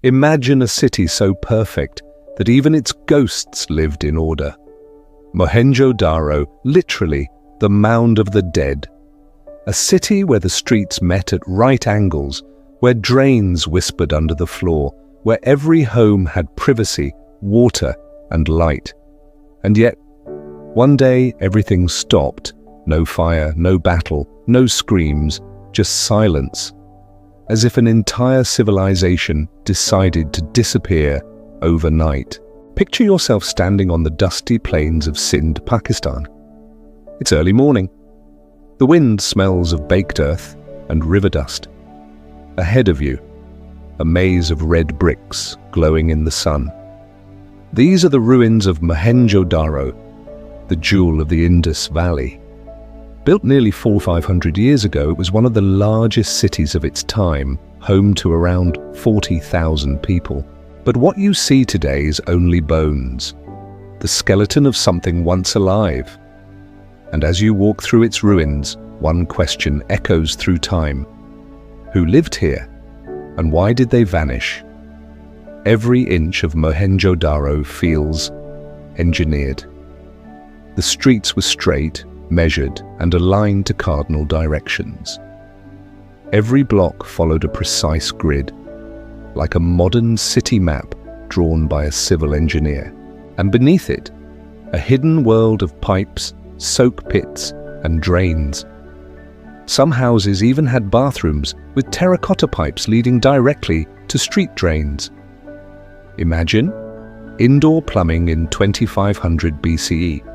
Imagine a city so perfect that even its ghosts lived in order. Mohenjo-daro, literally the mound of the dead. A city where the streets met at right angles, where drains whispered under the floor, where every home had privacy, water, and light. And yet, one day everything stopped. No fire, no battle, no screams, just silence. As if an entire civilization decided to disappear overnight. Picture yourself standing on the dusty plains of Sindh, Pakistan. It's early morning. The wind smells of baked earth and river dust. Ahead of you, a maze of red bricks glowing in the sun. These are the ruins of Mohenjo-daro, the jewel of the Indus Valley. Built nearly 400-500 years ago, it was one of the largest cities of its time, home to around 40,000 people. But what you see today is only bones, the skeleton of something once alive. And as you walk through its ruins, one question echoes through time. Who lived here? And why did they vanish? Every inch of Mohenjo-daro feels engineered. The streets were straight, measured, and aligned to cardinal directions. Every block followed a precise grid, like a modern city map drawn by a civil engineer. And beneath it, a hidden world of pipes, soak pits, and drains. Some houses even had bathrooms with terracotta pipes leading directly to street drains. Imagine indoor plumbing in 2500 BCE.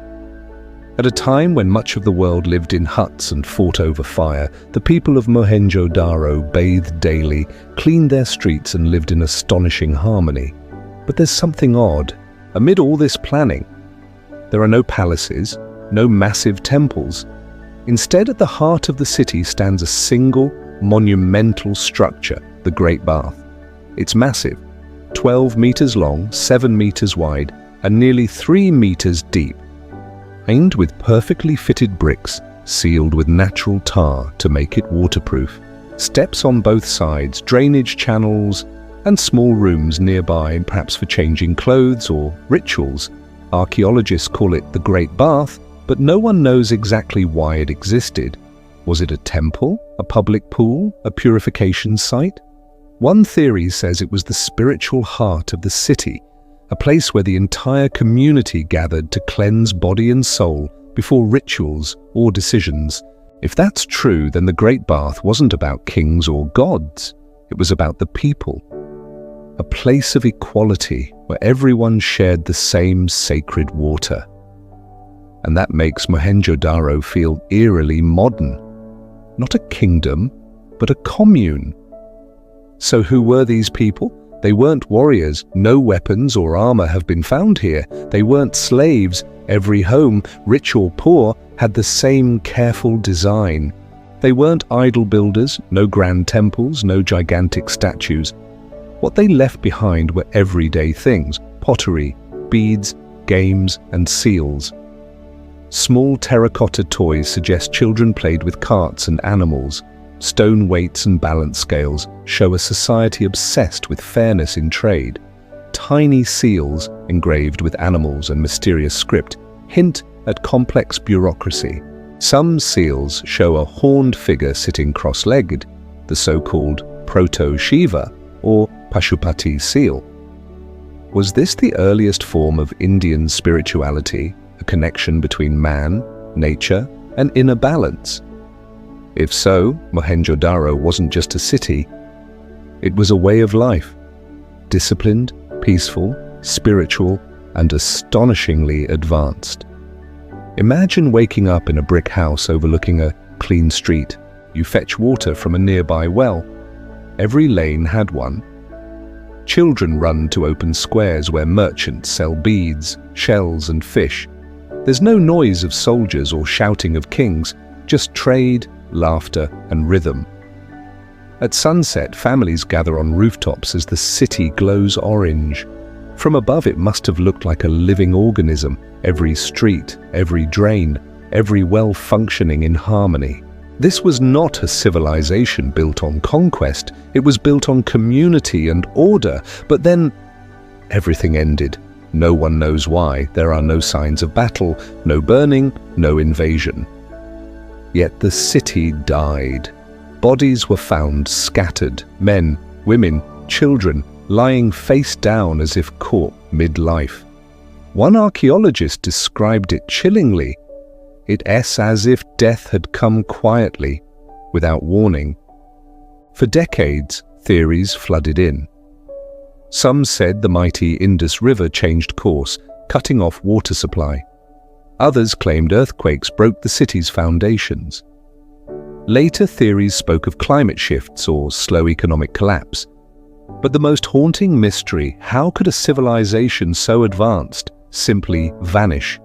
At a time when much of the world lived in huts and fought over fire, the people of Mohenjo-daro bathed daily, cleaned their streets, and lived in astonishing harmony. But there's something odd. Amid all this planning, there are no palaces, no massive temples. Instead, at the heart of the city stands a single, monumental structure, the Great Bath. It's massive, 12 meters long, 7 meters wide, and nearly 3 meters deep. Aimed with perfectly fitted bricks, sealed with natural tar to make it waterproof. Steps on both sides, drainage channels, and small rooms nearby, perhaps for changing clothes or rituals. Archaeologists call it the Great Bath, but no one knows exactly why it existed. Was it a temple, a public pool, a purification site? One theory says it was the spiritual heart of the city, a place where the entire community gathered to cleanse body and soul before rituals or decisions. If that's true, then the Great Bath wasn't about kings or gods. It was about the people. A place of equality where everyone shared the same sacred water. And that makes Mohenjo-daro feel eerily modern. Not a kingdom, but a commune. So who were these people? They weren't warriors. No weapons or armor have been found here. They weren't slaves. Every home, rich or poor, had the same careful design. They weren't idol builders, no grand temples, no gigantic statues. What they left behind were everyday things: pottery, beads, games, and seals. Small terracotta toys suggest children played with carts and animals. Stone weights and balance scales show a society obsessed with fairness in trade. Tiny seals, engraved with animals and mysterious script, hint at complex bureaucracy. Some seals show a horned figure sitting cross-legged, the so-called Proto-Shiva or Pashupati seal. Was this the earliest form of Indian spirituality, a connection between man, nature, and inner balance? If so, Mohenjo-daro wasn't just a city. It was a way of life, disciplined, peaceful, spiritual, and astonishingly advanced. Imagine waking up in a brick house overlooking a clean street. You fetch water from a nearby well. Every lane had one. Children run to open squares where merchants sell beads, shells, and fish. There's no noise of soldiers or shouting of kings, just trade, laughter, and rhythm. At sunset, families gather on rooftops as the city glows orange. From above, it must have looked like a living organism, every street, every drain, every well functioning in harmony. This was not a civilization built on conquest, it was built on community and order, but then everything ended. No one knows why. There are no signs of battle, no burning, no invasion. Yet the city died. Bodies were found scattered, men, women, children, lying face down as if caught mid-life. One archaeologist described it chillingly. It's as if death had come quietly, without warning. For decades, theories flooded in. Some said the mighty Indus River changed course, cutting off water supply. Others claimed earthquakes broke the city's foundations. Later theories spoke of climate shifts or slow economic collapse. But the most haunting mystery, how could a civilization so advanced simply vanish?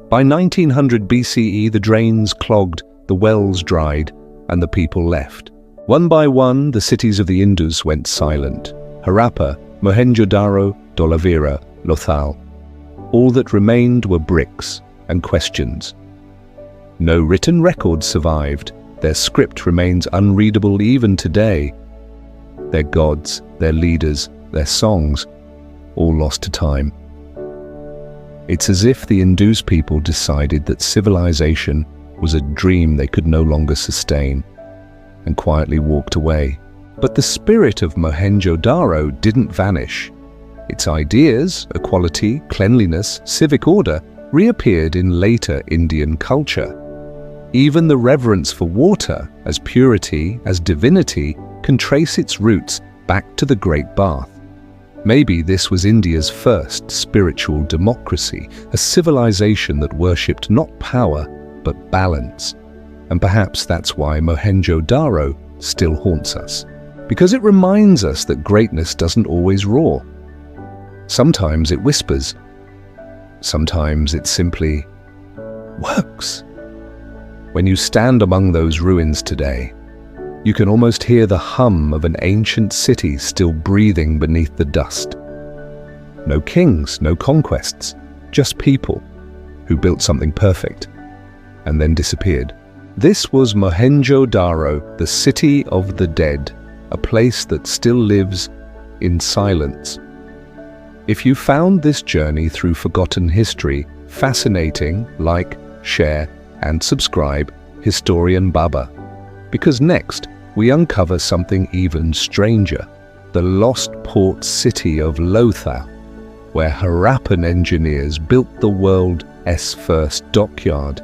By 1900 BCE, the drains clogged, the wells dried, and the people left. One by one, the cities of the Indus went silent. Harappa, Mohenjo-daro, Dolavira, Lothal. All that remained were bricks and questions. No written records survived. Their script remains unreadable even today. Their gods, their leaders, their songs, all lost to time. It's as if the Indus people decided that civilization was a dream they could no longer sustain, and quietly walked away. But the spirit of Mohenjo-daro didn't vanish. Its ideas, equality, cleanliness, civic order, reappeared in later Indian culture. Even the reverence for water, as purity, as divinity, can trace its roots back to the Great Bath. Maybe this was India's first spiritual democracy, a civilization that worshipped not power, but balance. And perhaps that's why Mohenjo-daro still haunts us. Because it reminds us that greatness doesn't always roar. Sometimes it whispers. Sometimes it simply works. When you stand among those ruins today, you can almost hear the hum of an ancient city still breathing beneath the dust. No kings, no conquests, just people who built something perfect and then disappeared. This was Mohenjo-daro, the city of the dead, a place that still lives in silence. If you found this journey through forgotten history fascinating, like, share, and subscribe Historian Baba. Because next, we uncover something even stranger, the lost port city of Lothal, where Harappan engineers built the world's first dockyard.